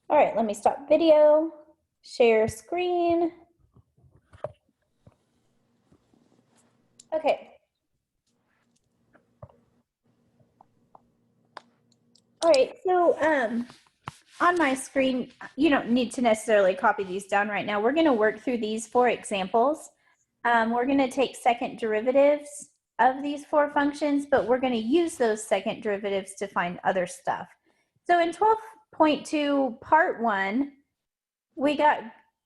All right, let me stop video, share screen. Okay. All right, so on my screen, you don't need to necessarily copy these down right now. We're going to work through these 4 examples. We're going to take second derivatives of these 4 functions, but we're going to use those second derivatives to find other stuff. So in 12.2 part 1, we got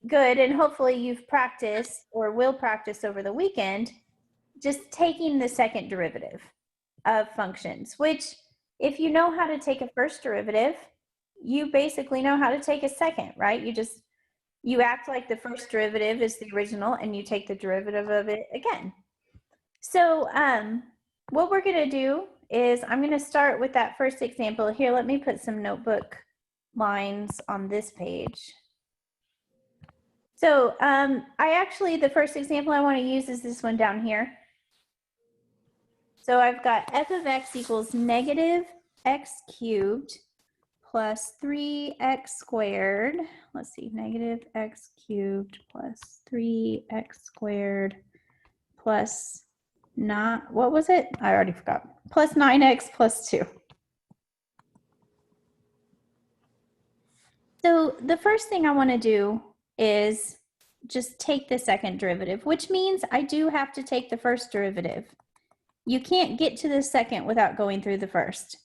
good, and hopefully you've practiced or will practice over the weekend, just taking the second derivative of functions, which if you know how to take a first derivative, you basically know how to take a second, right? You act like the first derivative is the original and you take the derivative of it again. So what we're going to do is I'm going to start with that first example here. Let me put some notebook lines on this page. So the first example I want to use is this one down here. So I've got f of x equals negative x cubed plus 3x squared. Let's see, negative x cubed plus 3x squared plus not, what was it? I already forgot. Plus 9x plus 2. So the first thing I want to do is just take the second derivative, which means I do have to take the first derivative. You can't get to the second without going through the first.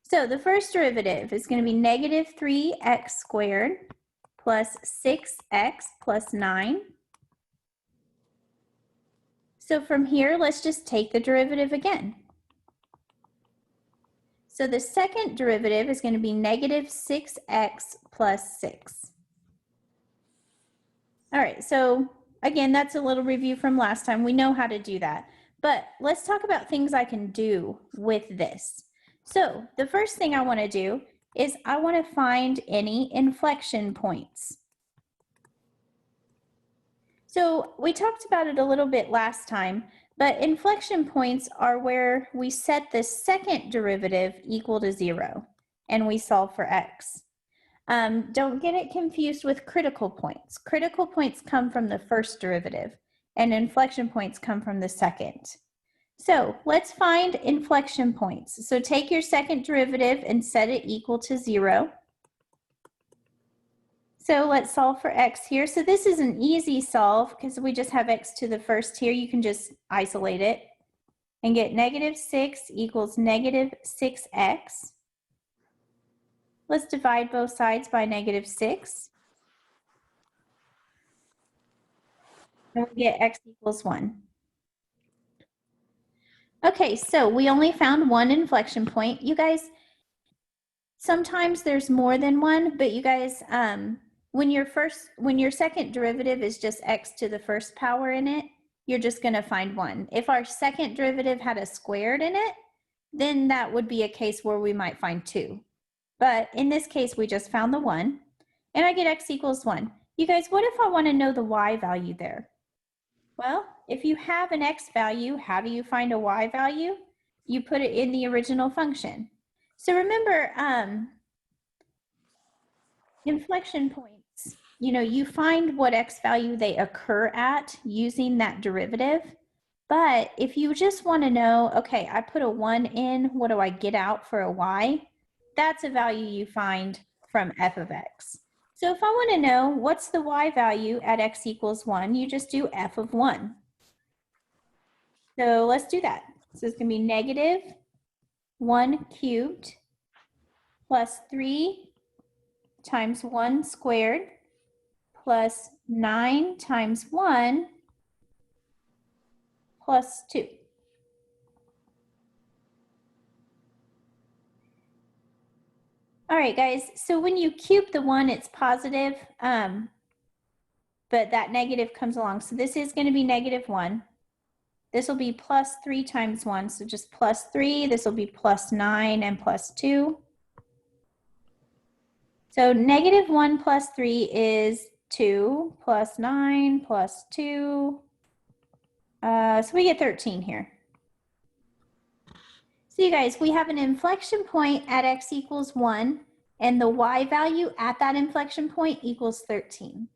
So the first derivative is going to be negative 3x squared plus 6x plus 9. So from here, let's just take the derivative again. So the second derivative is going to be negative 6x plus 6. All right, so again, that's a little review from last time. We know how to do that. But let's talk about things I can do with this. So the first thing I want to do is I want to find any inflection points. So we talked about it a little bit last time, but inflection points are where we set the second derivative equal to 0 and we solve for x. Don't get it confused with critical points. Critical points come from the first derivative and inflection points come from the second. So let's find inflection points. So take your second derivative and set it equal to 0. So let's solve for x here. So this is an easy solve because we just have x to the first here. You can just isolate it and get negative 6 equals negative 6x. Let's divide both sides by negative 6. And we get x equals 1. Okay, so we only found one inflection point. You guys, sometimes there's more than one, but you guys, when your second derivative is just x to the first power in it, you're just going to find one. If our second derivative had a squared in it, then that would be a case where we might find 2. But in this case, we just found the 1, and I get x equals 1. You guys, what if I want to know the y value there? Well, if you have an x value, how do you find a y value? You put it in the original function. So remember, inflection points, you find what x value they occur at using that derivative. But if you just want to know, okay, I put a 1 in, what do I get out for a y? That's a value you find from f of x. So if I want to know what's the y value at x equals 1, you just do f of 1. So let's do that. So it's going to be negative 1 cubed plus 3 times 1 squared plus 9 times 1 plus 2. All right, guys, so when you cube the 1, it's positive, but that negative comes along. So this is going to be negative 1. This will be plus 3 times 1, so just plus 3. This will be plus 9 and plus 2. So negative 1 plus 3 is 2 plus 9 plus 2. So we get 13 here. So you guys, we have an inflection point at x equals 1 and the y value at that inflection point equals 13.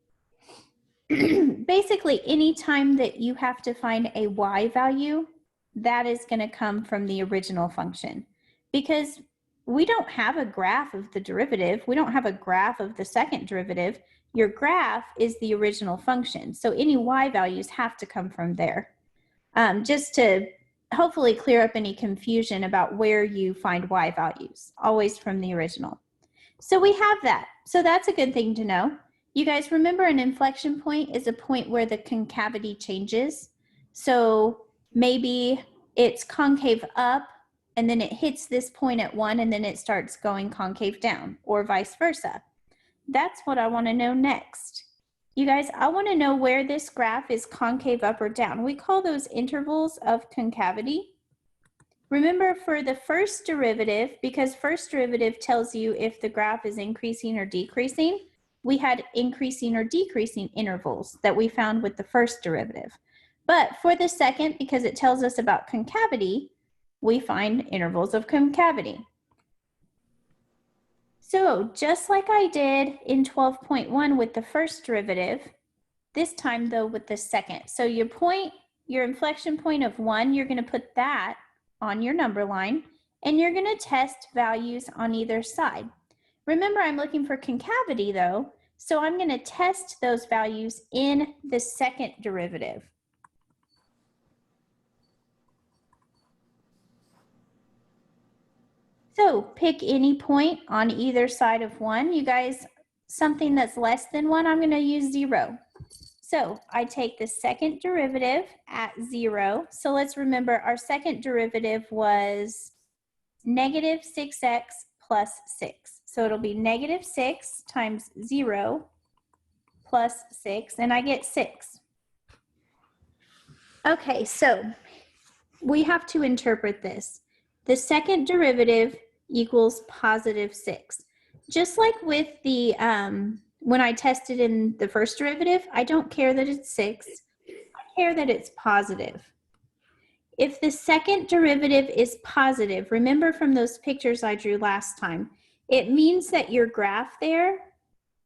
Basically, any time that you have to find a y value, that is going to come from the original function, because we don't have a graph of the derivative. We don't have a graph of the second derivative. Your graph is the original function. So any y values have to come from there. Just to hopefully clear up any confusion about where you find y values, always from the original. So we have that. So that's a good thing to know. You guys remember an inflection point is a point where the concavity changes. So maybe it's concave up and then it hits this point at 1 and then it starts going concave down, or vice versa. That's what I want to know next. You guys, I want to know where this graph is concave up or down. We call those intervals of concavity. Remember, for the first derivative, because first derivative tells you if the graph is increasing or decreasing, we had increasing or decreasing intervals that we found with the first derivative. But for the second, because it tells us about concavity, we find intervals of concavity. So just like I did in 12.1 with the first derivative, this time though with the second. So your point, your inflection point of 1, you're going to put that on your number line, and you're going to test values on either side. Remember, I'm looking for concavity though, so I'm going to test those values in the second derivative. So pick any point on either side of 1. You guys, something that's less than 1, I'm going to use 0. So I take the second derivative at 0. So let's remember our second derivative was negative 6x plus 6. So it'll be negative 6 times 0 plus 6, and I get 6. Okay, so we have to interpret this. The second derivative equals positive 6. Just like with the, when I tested in the first derivative, I don't care that it's 6. I care that it's positive. If the second derivative is positive, remember from those pictures I drew last time, it means that your graph there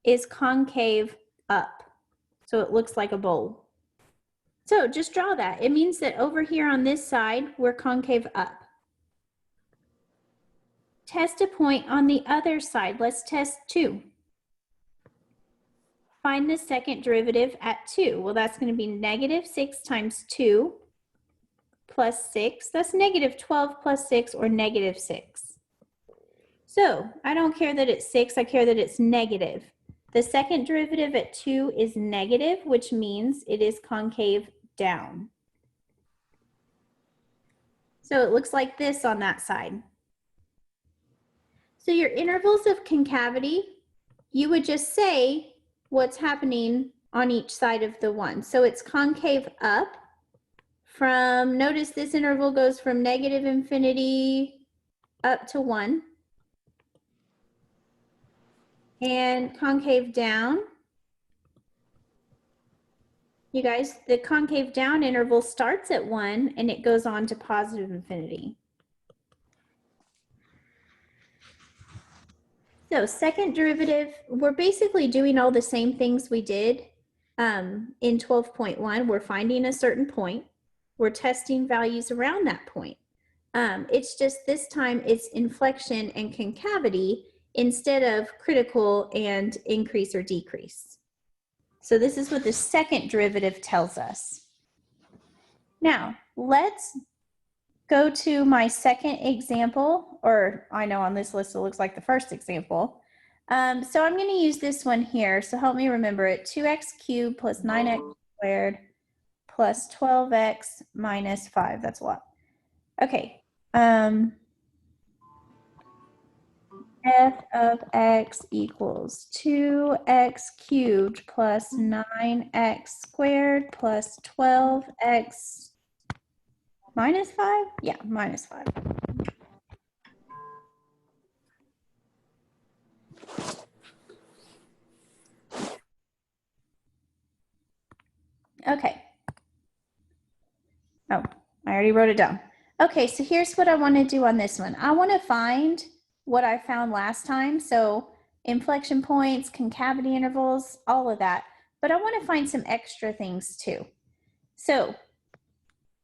is concave up. So it looks like a bowl. So just draw that. It means that over here on this side, we're concave up. Test a point on the other side. Let's test 2. Find the second derivative at 2. Well, that's going to be negative 6 times 2 plus 6. That's negative 12 plus 6, or negative 6. So I don't care that it's 6. I care that it's negative. The second derivative at 2 is negative, which means it is concave down. So it looks like this on that side. So your intervals of concavity, you would just say what's happening on each side of the 1. So it's concave up from, notice this interval goes from negative infinity up to 1. And concave down, you guys, the concave down interval starts at 1 and it goes on to positive infinity. So second derivative, we're basically doing all the same things we did in 12.1. We're finding a certain point. We're testing values around that point. It's just this time it's inflection and concavity instead of critical and increase or decrease. So this is what the second derivative tells us. Now, let's go to my second example, or I know on this list it looks like the first example. So I'm going to use this one here. So help me remember it. 2x cubed plus 9x squared plus 12x minus 5. That's a lot. Okay. F of x equals 2x cubed plus 9x squared plus 12x minus 5? Yeah, minus 5. Okay. Oh, I already wrote it down. Okay, so here's what I want to do on this one. I want to find what I found last time. So inflection points, concavity intervals, all of that. But I want to find some extra things too. So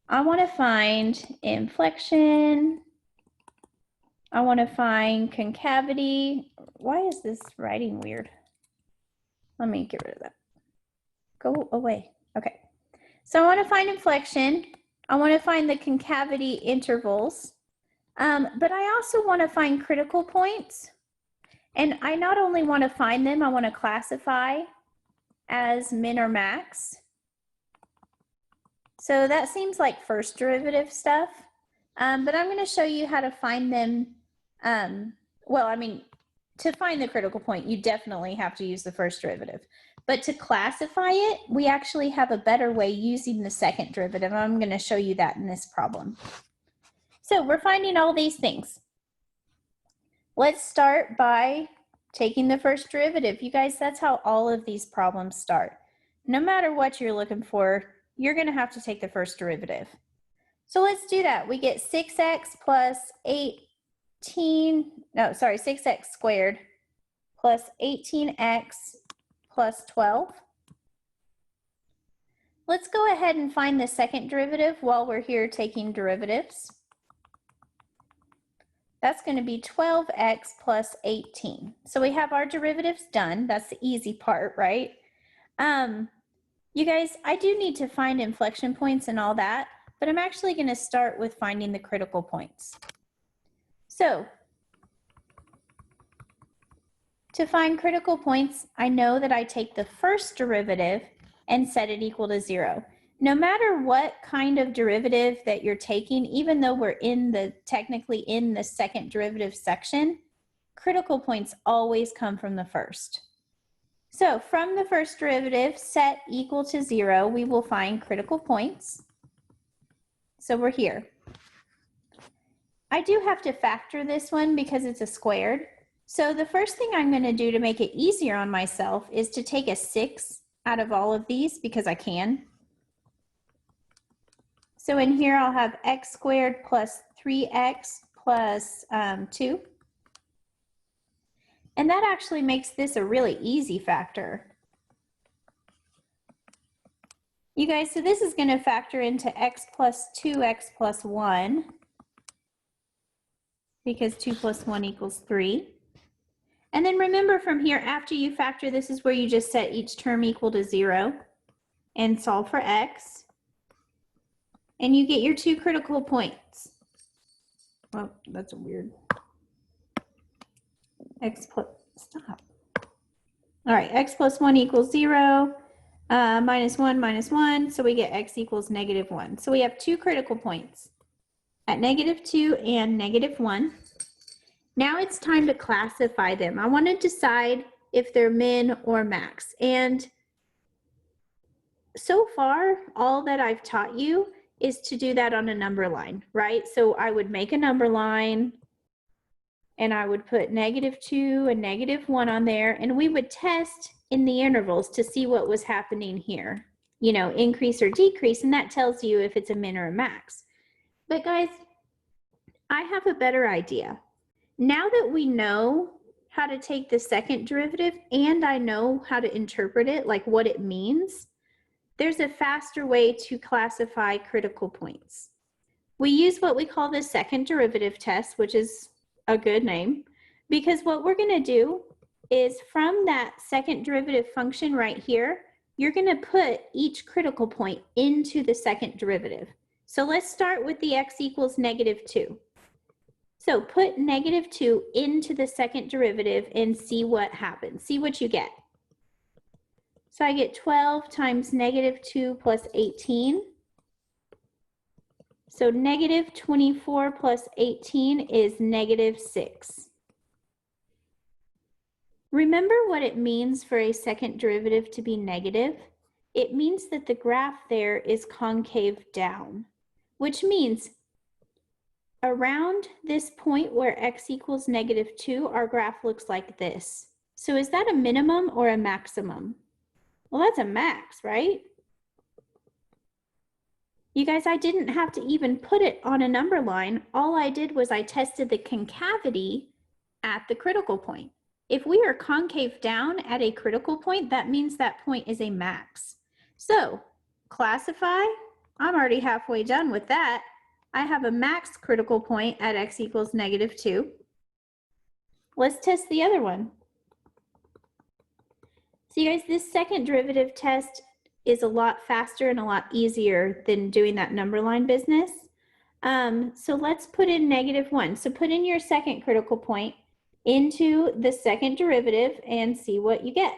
I want to find inflection. I want to find concavity. Why is this writing weird? Let me get rid of that. Go away. Okay. So I want to find inflection. I want to find the concavity intervals. But I also want to find critical points. And I not only want to find them, I want to classify as min or max. So that seems like first derivative stuff. But I'm going to show you how to find them. Well, I mean, to find the critical point, you definitely have to use the first derivative. But to classify it, we actually have a better way using the second derivative. I'm going to show you that in this problem. So we're finding all these things. Let's start by taking the first derivative. You guys, that's how all of these problems start. No matter what you're looking for, you're going to have to take the first derivative. So let's do that. We get 6x plus 6x squared plus 18x plus 12. Let's go ahead and find the second derivative while we're here taking derivatives. That's going to be 12x plus 18. So we have our derivatives done. That's the easy part, right? You guys, I do need to find inflection points and all that, but I'm actually going to start with finding the critical points. So to find critical points, I know that I take the first derivative and set it equal to 0. No matter what kind of derivative that you're taking, even though we're technically in the second derivative section, critical points always come from the first. So from the first derivative set equal to 0, we will find critical points. So we're here. I do have to factor this one because it's a squared. So the first thing I'm going to do to make it easier on myself is to take a 6 out of all of these because I can. So in here I'll have x squared plus 3x plus 2. And that actually makes this a really easy factor. You guys, so this is going to factor into x plus 2x plus 1 because 2 plus 1 equals 3. And then remember from here, after you factor, this is where you just set each term equal to 0 and solve for x. And you get your 2 critical points. Well, that's weird. Stop. All right, x plus 1 equals 0, minus 1 minus 1, so we get x equals -1. So we have 2 critical points at -2 and -1. Now it's time to classify them. I want to decide if they're min or max. And so far, all that I've taught you is to do that on a number line, right? So I would make a number line and I would put -2 and -1 on there, and we would test in the intervals to see what was happening here, you know, increase or decrease, and that tells you if it's a min or a max. But guys, I have a better idea. Now that we know how to take the second derivative and I know how to interpret it, like what it means, there's a faster way to classify critical points. We use what we call the second derivative test, which is a good name, because what we're going to do is from that second derivative function right here, you're going to put each critical point into the second derivative. So let's start with the x equals -2. So put -2 into the second derivative and see what happens. See what you get. So I get 12 times -2 plus 18. So -24 plus 18 is -6. Remember what it means for a second derivative to be negative? It means that the graph there is concave down, which means around this point where x equals -2, our graph looks like this. So is that a minimum or a maximum? Well, that's a max, right? You guys, I didn't have to even put it on a number line. All I did was I tested the concavity at the critical point. If we are concave down at a critical point, that means that point is a max. So classify, I'm already halfway done with that. I have a max critical point at x equals -2. Let's test the other one. So you guys, this second derivative test is a lot faster and a lot easier than doing that number line business. So let's put in -1. So put in your second critical point into the second derivative and see what you get.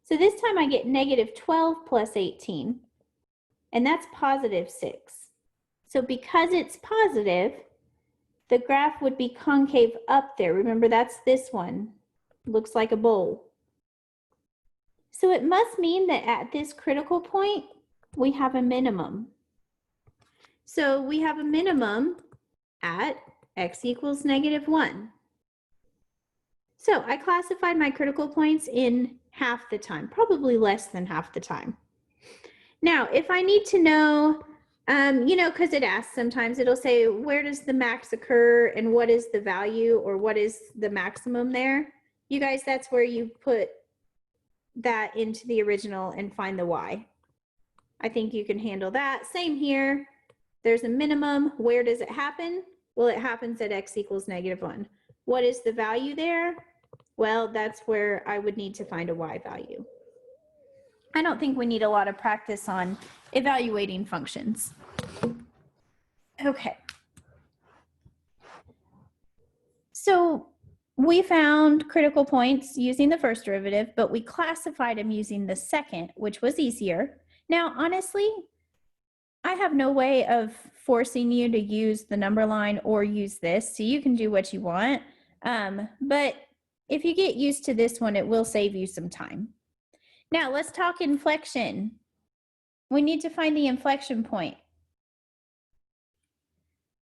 So this time I get -12 plus 18, and that's +6. So because it's positive, the graph would be concave up there. Remember, that's this one. Looks like a bowl. So it must mean that at this critical point, we have a minimum. So we have a minimum at x equals -1. So I classified my critical points in half the time, probably less than half the time. Now, if I need to know, you know, because it asks sometimes, it'll say, where does the max occur and what is the value or what is the maximum there? You guys, that's where you put that into the original and find the y. I think you can handle that. Same here. There's a minimum. Where does it happen? Well, it happens at x equals -1. What is the value there? Well, that's where I would need to find a y value. I don't think we need a lot of practice on evaluating functions. Okay. So we found critical points using the first derivative, but we classified them using the second, which was easier. Now, honestly, I have no way of forcing you to use the number line or use this, so you can do what you want. But if you get used to this one, it will save you some time. Now, let's talk inflection. We need to find the inflection point.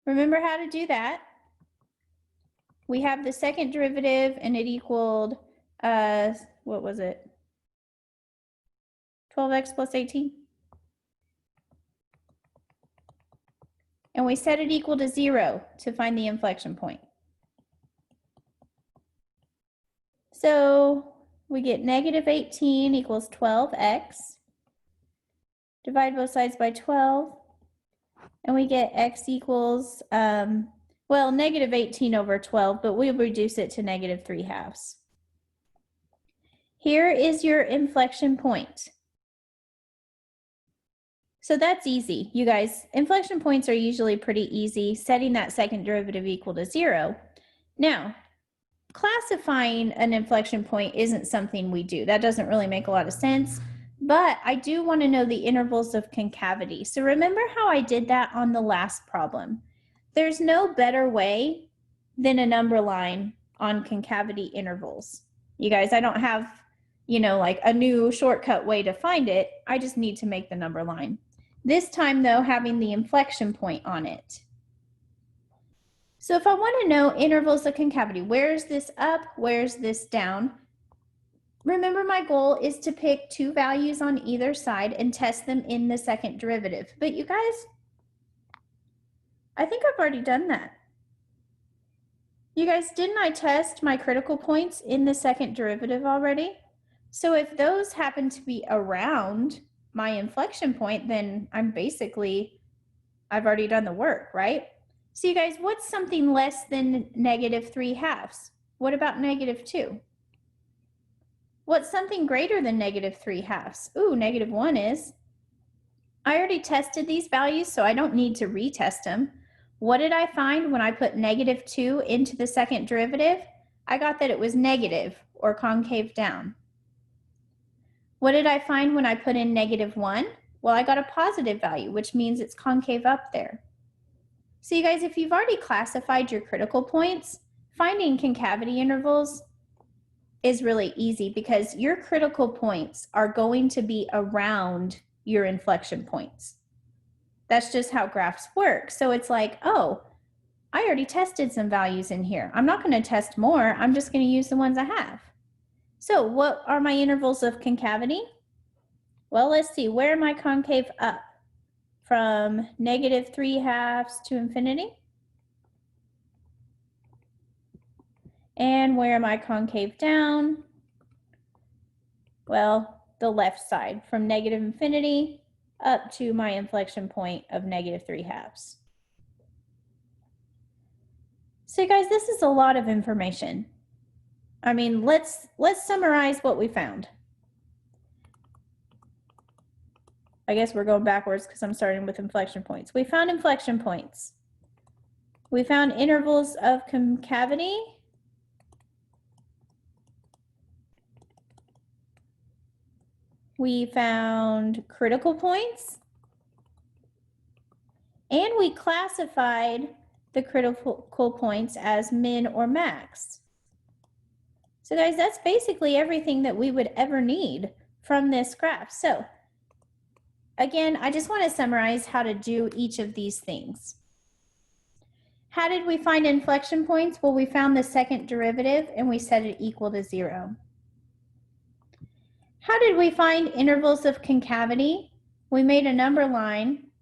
Remember how to do that? We have the second derivative and it equaled, what was it? 12x plus 18. And we set it equal to 0 to find the inflection point. So we get -18 equals 12x. Divide both sides by 12. And we get x equals, well, -18 over 12, but we'll reduce it to -3/2. Here is your inflection point. So that's easy, you guys. Inflection points are usually pretty easy, setting that second derivative equal to 0. Now, classifying an inflection point isn't something we do. That doesn't really make a lot of sense, but I do want to know the intervals of concavity. So remember how I did that on the last problem. There's no better way than a number line on concavity intervals. You guys, I don't have, you know, like a new shortcut way to find it. I just need to make the number line. This time though, having the inflection point on it. So if I want to know intervals of concavity, where's this up, where's this down? Remember, my goal is to pick two values on either side and test them in the second derivative. But you guys, I think I've already done that. You guys, didn't I test my critical points in the second derivative already? So if those happen to be around my inflection point, then I've already done the work, right? So you guys, what's something less than -3/2? What about -2? What's something greater than -3/2? Ooh, -1 is. I already tested these values, so I don't need to retest them. What did I find when I put -2 into the second derivative? I got that it was negative or concave down. What did I find when I put in -1? Well, I got a positive value, which means it's concave up there. So you guys, if you've already classified your critical points, finding concavity intervals is really easy because your critical points are going to be around your inflection points. That's just how graphs work. So it's like, oh, I already tested some values in here. I'm not going to test more. I'm just going to use the ones I have. So what are my intervals of concavity? Well, let's see. Where am I concave up? From -3/2 to infinity? And where am I concave down? Well, the left side, from negative infinity up to my inflection point of -3/2. So guys, this is a lot of information. I mean, let's summarize what we found. I guess we're going backwards because I'm starting with inflection points. We found inflection points. We found intervals of concavity. We found critical points. And we classified the critical points as min or max. So guys, that's basically everything that we would ever need from this graph. So again, I just want to summarize how to do each of these things. How did we find inflection points? Well, we found the second derivative and we set it equal to 0. How did we find intervals of concavity? We made a number line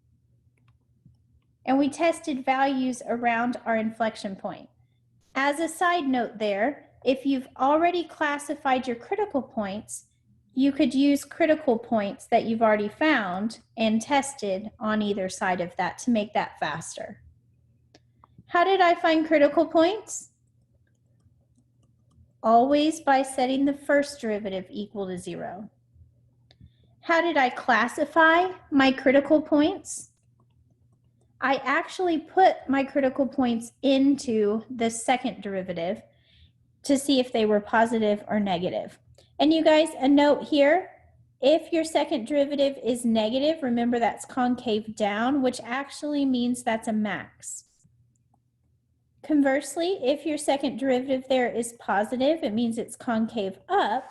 and we tested values around our inflection point. As a side note there, if you've already classified your critical points, you could use critical points that you've already found and tested on either side of that to make that faster. How did I find critical points? Always by setting the first derivative equal to 0. How did I classify my critical points? I actually put my critical points into the second derivative to see if they were positive or negative. And you guys, a note here, if your second derivative is negative, remember that's concave down, which actually means that's a max. Conversely, if your second derivative there is positive, it means it's concave up,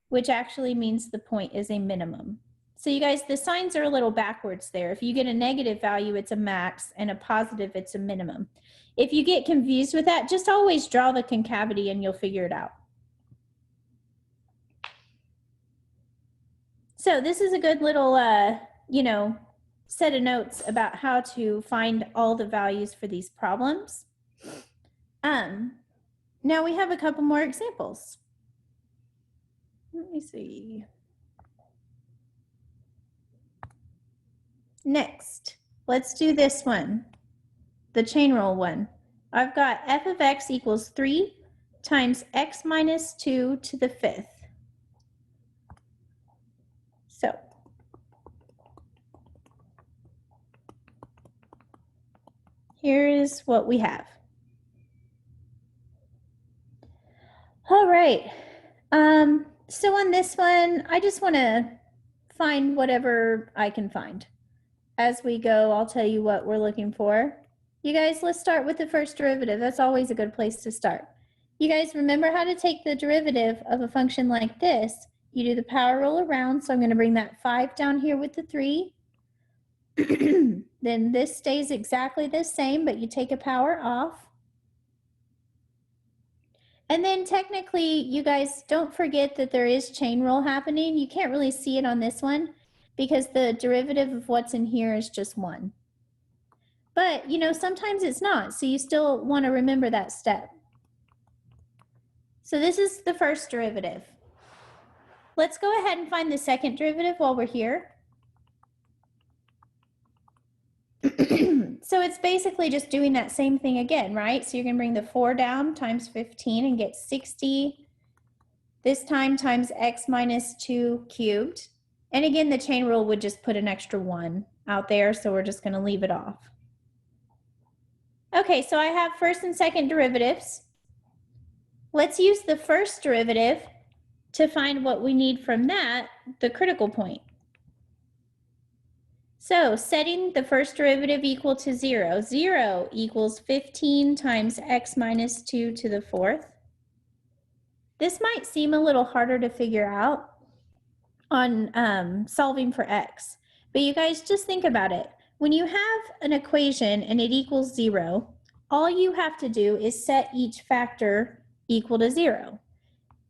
which actually means the point is a minimum. So you guys, the signs are a little backwards there. If you get a negative value, it's a max, and a positive, it's a minimum. If you get confused with that, just always draw the concavity and you'll figure it out. So this is a good little, set of notes about how to find all the values for these problems. Now we have a couple more examples. Let me see. Next, let's do this one, the chain rule one. I've got f of x equals 3 times x minus 2 to the 5th. So here's what we have. All right. So on this one, I just want to find whatever I can find. As we go, I'll tell you what we're looking for. You guys, let's start with the first derivative. That's always a good place to start. You guys remember how to take the derivative of a function like this. You do the power rule around, so I'm going to bring that 5 down here with the 3. Then this stays exactly the same, but you take a power off. And then technically, you guys don't forget that there is chain rule happening. You can't really see it on this one because the derivative of what's in here is just 1. But, sometimes it's not, so you still want to remember that step. So this is the first derivative. Let's go ahead and find the second derivative while we're here. So it's basically just doing that same thing again, right? So you're going to bring the 4 down times 15 and get 60. This time times x minus 2 cubed. And again, the chain rule would just put an extra 1 out there, so we're just going to leave it off. Okay, so I have first and second derivatives. Let's use the first derivative to find what we need from that, the critical point. So setting the first derivative equal to 0, 0 equals 15 times x minus 2 to the 4th. This might seem a little harder to figure out on solving for x, but you guys just think about it. When you have an equation and it equals 0, all you have to do is set each factor equal to 0.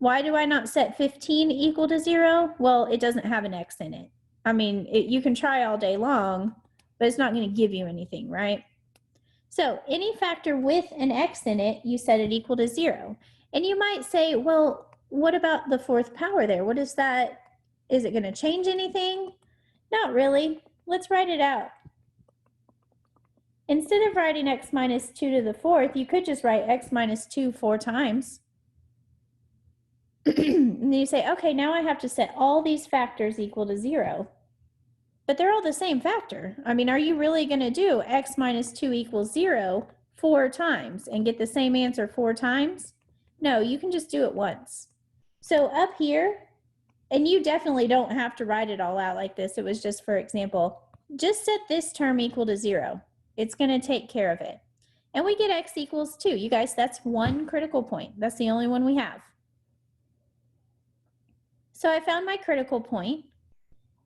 Why do I not set 15 equal to 0? Well, it doesn't have an x in it. I mean, you can try all day long, but it's not going to give you anything, right? So any factor with an x in it, you set it equal to 0. And you might say, well, what about the fourth power there? What is that? Is it going to change anything? Not really. Let's write it out. Instead of writing x minus 2 to the fourth, you could just write x minus 2 4 times. And you say, okay, now I have to set all these factors equal to 0. But they're all the same factor. I mean, are you really going to do x minus 2 equals 0 4 times and get the same answer 4 times? No, you can just do it once. So up here, and you definitely don't have to write it all out like this. It was just for example. Just set this term equal to 0. It's going to take care of it. And we get x equals 2. You guys, that's one critical point. That's the only one we have. So I found my critical point.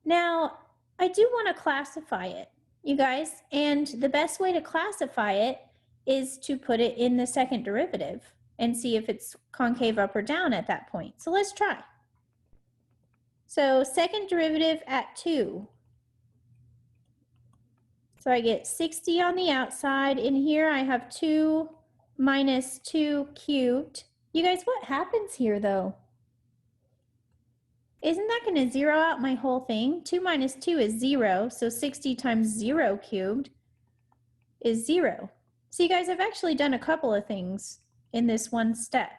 Now, I do want to classify it, you guys, and the best way to classify it is to put it in the second derivative and see if it's concave up or down at that point. So let's try. So second derivative at 2. So I get 60 on the outside. In here I have 2 minus 2 cubed. You guys, what happens here though? Isn't that going to zero out my whole thing? 2 minus 2 is 0, so 60 times 0 cubed is 0. So you guys, I've actually done a couple of things in this one step.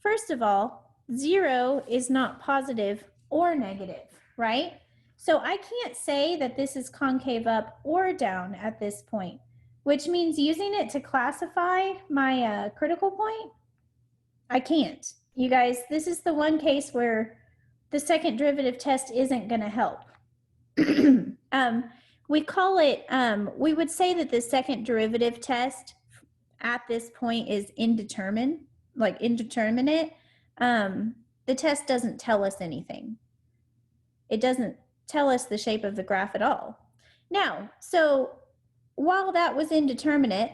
First of all, 0 is not positive or negative, right? So I can't say that this is concave up or down at this point, which means using it to classify my critical point, I can't. You guys, this is the one case where the second derivative test isn't going to help. We call it, we would say that the second derivative test at this point is indeterminate. The test doesn't tell us anything. It doesn't tell us the shape of the graph at all. Now, so while that was indeterminate,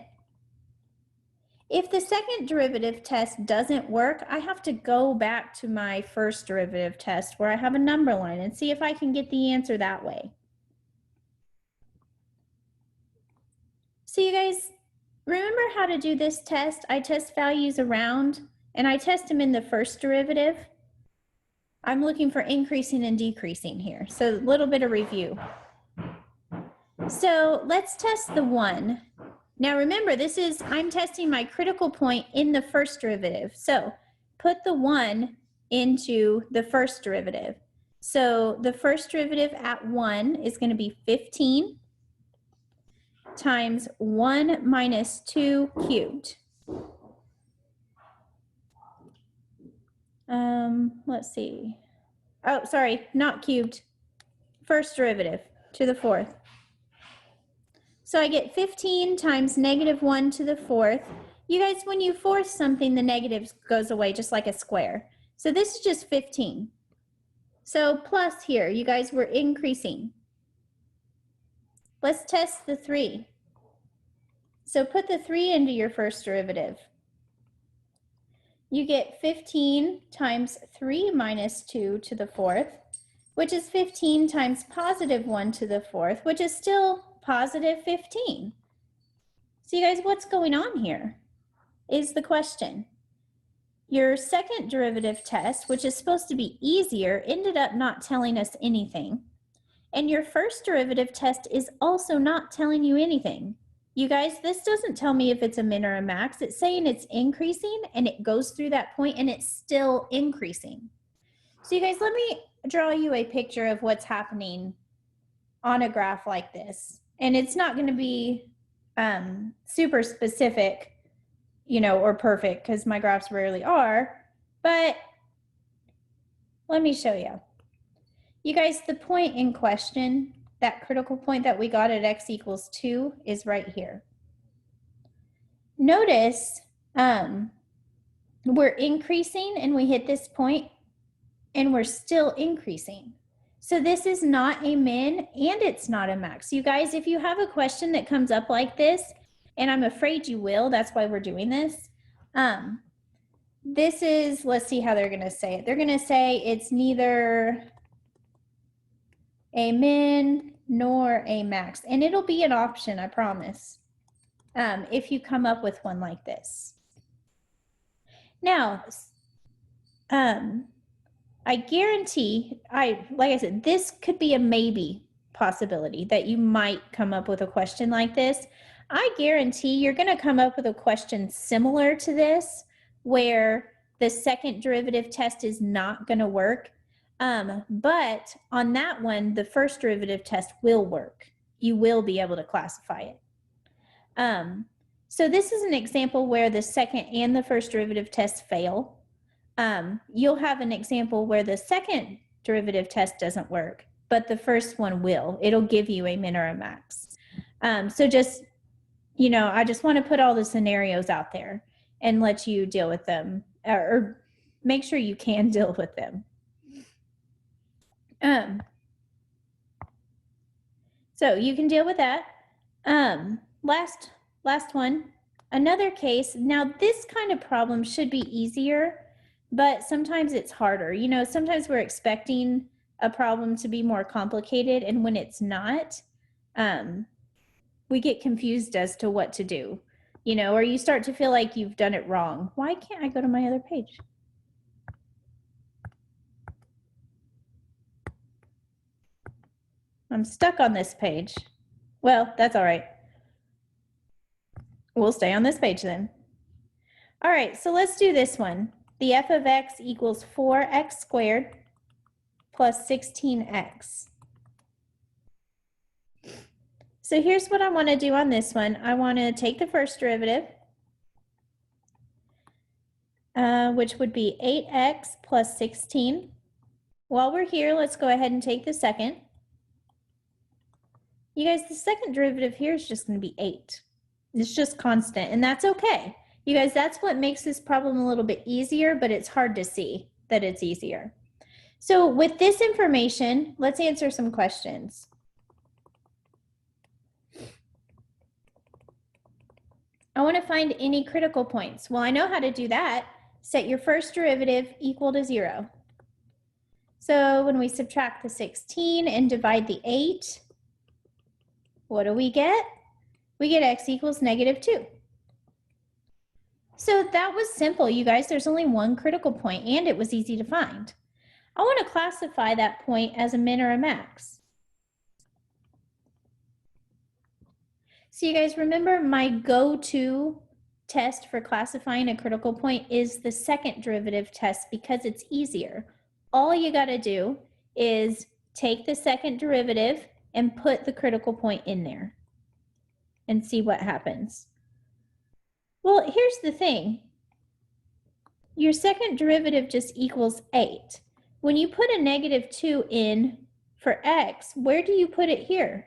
if the second derivative test doesn't work, I have to go back to my first derivative test where I have a number line and see if I can get the answer that way. So you guys, remember how to do this test? I test values around and I test them in the first derivative. I'm looking for increasing and decreasing here. So a little bit of review. So let's test the 1. Now remember, I'm testing my critical point in the first derivative. So put the 1 into the first derivative. So the first derivative at 1 is going to be 15 times 1 minus 2 cubed. Let's see. Oh, sorry, not cubed. First derivative to the fourth. So I get 15 times negative 1 to the fourth. You guys, when you force something, the negative goes away just like a square. So this is just 15. So plus here, you guys, we're increasing. Let's test the 3. So put the 3 into your first derivative. You get 15 times 3 minus 2 to the fourth, which is 15 times positive 1 to the fourth, which is still positive 15. So you guys, what's going on here is the question. Your second derivative test, which is supposed to be easier, ended up not telling us anything. And your first derivative test is also not telling you anything. You guys, this doesn't tell me if it's a min or a max. It's saying it's increasing and it goes through that point and it's still increasing. So you guys, let me draw you a picture of what's happening on a graph like this. And it's not going to be super specific, you know, or perfect because my graphs rarely are, but let me show you. You guys, the point in question, that critical point that we got at x equals 2 is right here. Notice we're increasing and we hit this point and we're still increasing. So this is not a min and it's not a max. You guys, if you have a question that comes up like this, and I'm afraid you will, that's why we're doing this. This is, let's see how they're going to say it. They're going to say it's neither a min nor a max, and it'll be an option, I promise. if you come up with one like this. Now, I guarantee, like I said, this could be a maybe possibility that you might come up with a question like this. I guarantee you're going to come up with a question similar to this where the second derivative test is not going to work. But on that one, the first derivative test will work. You will be able to classify it. So this is an example where the second and the first derivative tests fail. You'll have an example where the second derivative test doesn't work, but the first one will. It'll give you a min or a max. So just, you know, I just want to put all the scenarios out there and let you deal with them, or make sure you can deal with them. So you can deal with that. Last one, another case. Now this kind of problem should be easier, but sometimes it's harder. You know, sometimes we're expecting a problem to be more complicated, and when it's not, we get confused as to what to do, you know, or you start to feel like you've done it wrong. Why can't I go to my other page? I'm stuck on this page. Well, that's all right. We'll stay on this page then. All right, so let's do this one. The f of x equals 4x squared plus 16x. So here's what I want to do on this one. I want to take the first derivative, which would be 8x plus 16. While we're here, let's go ahead and take the second. You guys, the second derivative here is just going to be 8. It's just constant, and that's okay. You guys, that's what makes this problem a little bit easier, but it's hard to see that it's easier. So with this information, let's answer some questions. I want to find any critical points. Well, I know how to do that. Set your first derivative equal to 0. So when we subtract the 16 and divide the 8, what do we get? We get x equals -2. So that was simple, you guys. There's only one critical point, and it was easy to find. I want to classify that point as a min or a max. So you guys remember my go-to test for classifying a critical point is the second derivative test because it's easier. All you got to do is take the second derivative and put the critical point in there and see what happens. Well, here's the thing. Your second derivative just equals 8. When you put a -2 in for x, where do you put it here?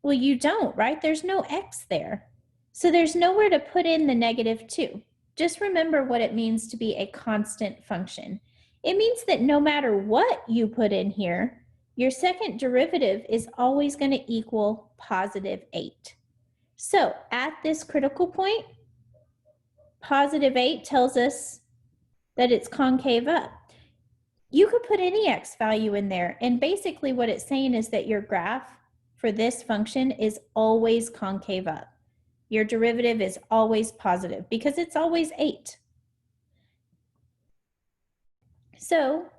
Well, you don't, right? There's no x there. So there's nowhere to put in the -2. Just remember what it means to be a constant function. It means that no matter what you put in here, your second derivative is always going to equal +8. So at this critical point, +8 tells us that it's concave up. You could put any x value in there, and basically what it's saying is that your graph for this function is always concave up. Your derivative is always positive because it's always 8. So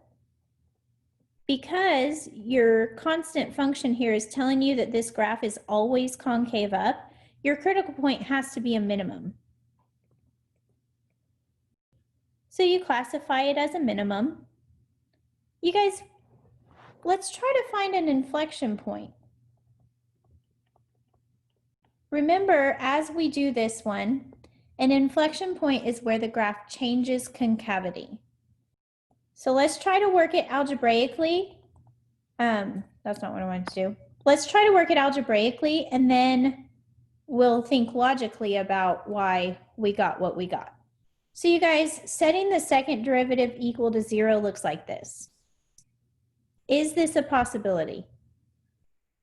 because your constant function here is telling you that this graph is always concave up, your critical point has to be a minimum. So you classify it as a minimum. You guys, let's try to find an inflection point. Remember, as we do this one, an inflection point is where the graph changes concavity. So let's try to work it algebraically. That's not what I wanted to do. Let's try to work it algebraically, and then we'll think logically about why we got what we got. So you guys, setting the second derivative equal to 0 looks like this. Is this a possibility?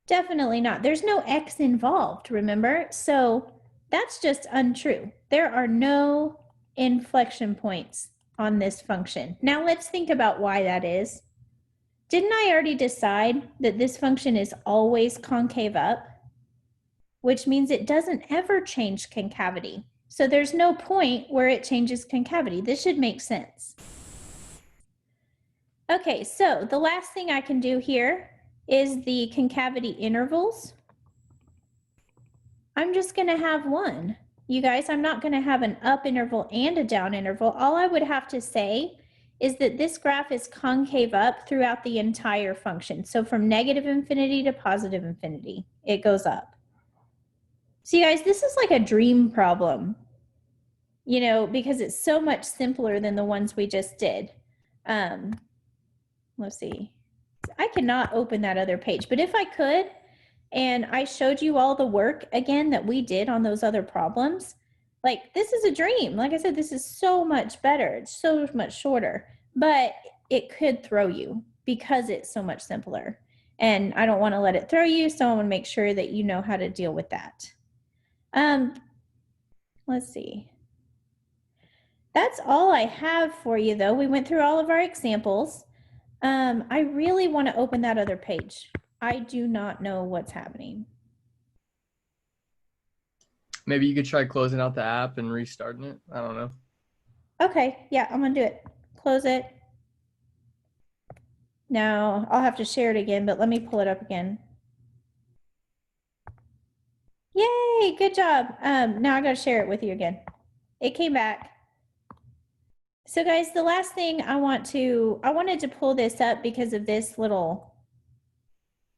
Definitely not. There's no x involved, remember? So that's just untrue. There are no inflection points on this function. Now let's think about why that is. Didn't I already decide that this function is always concave up? which means it doesn't ever change concavity. So there's no point where it changes concavity. This should make sense. Okay, so the last thing I can do here is the concavity intervals. I'm just going to have one. You guys, I'm not going to have an up interval and a down interval. All I would have to say is that this graph is concave up throughout the entire function. So from negative infinity to positive infinity, it goes up. So you guys, this is like a dream problem, you know, because it's so much simpler than the ones we just did. Let's see. I cannot open that other page, but if I could, and I showed you all the work again that we did on those other problems, like this is a dream. Like I said, this is so much better. It's so much shorter, but it could throw you because it's so much simpler. And I don't want to let it throw you, so I want to make sure that you know how to deal with that. Let's see. That's all I have for you, though. We went through all of our examples. I really want to open that other page. I do not know what's happening. Maybe you could try closing out the app and restarting it. I don't know. Okay, yeah, I'm gonna do it. Close it. Now I'll have to share it again, but let me pull it up again. Yay, good job. Now I gotta share it with you again. It came back. So guys, the last thing I wanted to pull this up because of this little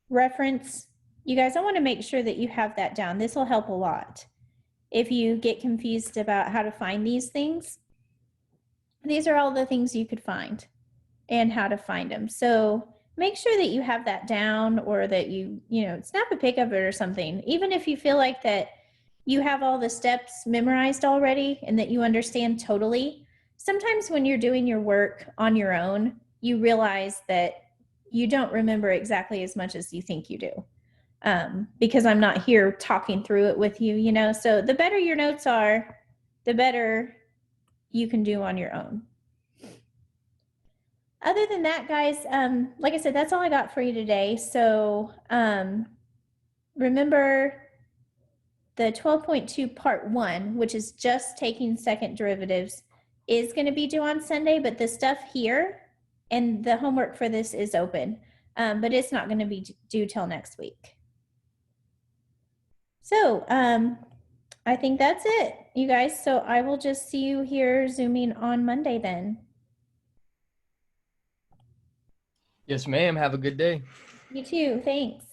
reference. You guys, I want to make sure that you have that down. This will help a lot. If you get confused about how to find these things, these are all the things you could find and how to find them. So make sure that you have that down, or that you snap a pic of it or something. Even if you feel like that you have all the steps memorized already and that you understand totally, sometimes when you're doing your work on your own, you realize that you don't remember exactly as much as you think you do, because I'm not here talking through it with you, so the better your notes are, the better you can do on your own. Other than that, guys, like I said, that's all I got for you today. So remember the 12.2 part 1, which is just taking second derivatives, is going to be due on Sunday, but the stuff here and the homework for this is open, but it's not going to be due till next week. So I think that's it, you guys. So I will just see you here Zooming on Monday then. Yes, ma'am. Have a good day. You too. Thanks.